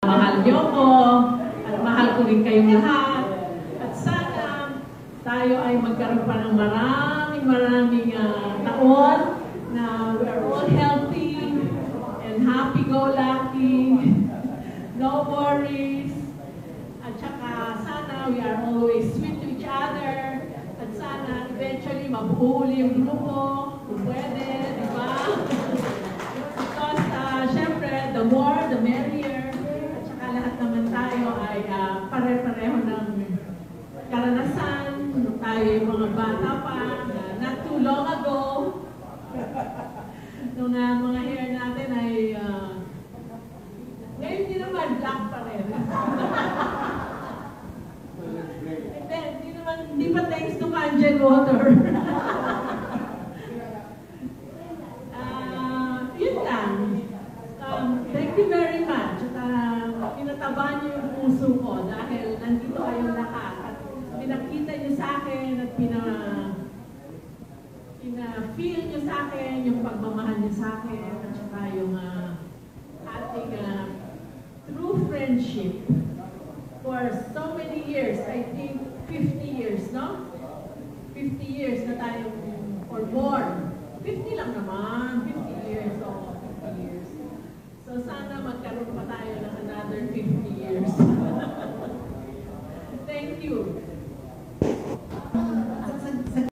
Mahal niyo ko at mahal ko rin kayong lahat. At sana tayo ay magkaroon pa ng maraming taon na we are all healthy and happy-go-lucky, no worries. At saka sana we are always sweet to each other. At sana eventually mabuo uli yung grupo, kung pwede, di ba? Because syempre, the more, the merrier. At saka lahat naman tayo ay pare-pareho ng karanasan. Tayo yung mga bata pa, not too long ago. Nung mga hair natin ay ngayon hindi naman black pa rin. Hindi pa thanks to Kangen Water. Yun lang. Thank you very much. Pinataba niyo yung puso ko dahil nandito kayong lahat. At pinakita niyo sa akin at pina-feel niyo sa akin yung pagmamahal niyo sa akin at saka yung ating true friendship for so many years. I think 50 years, no? 50 years na tayo or more. 50 lang naman. 50 years. So, 50 years.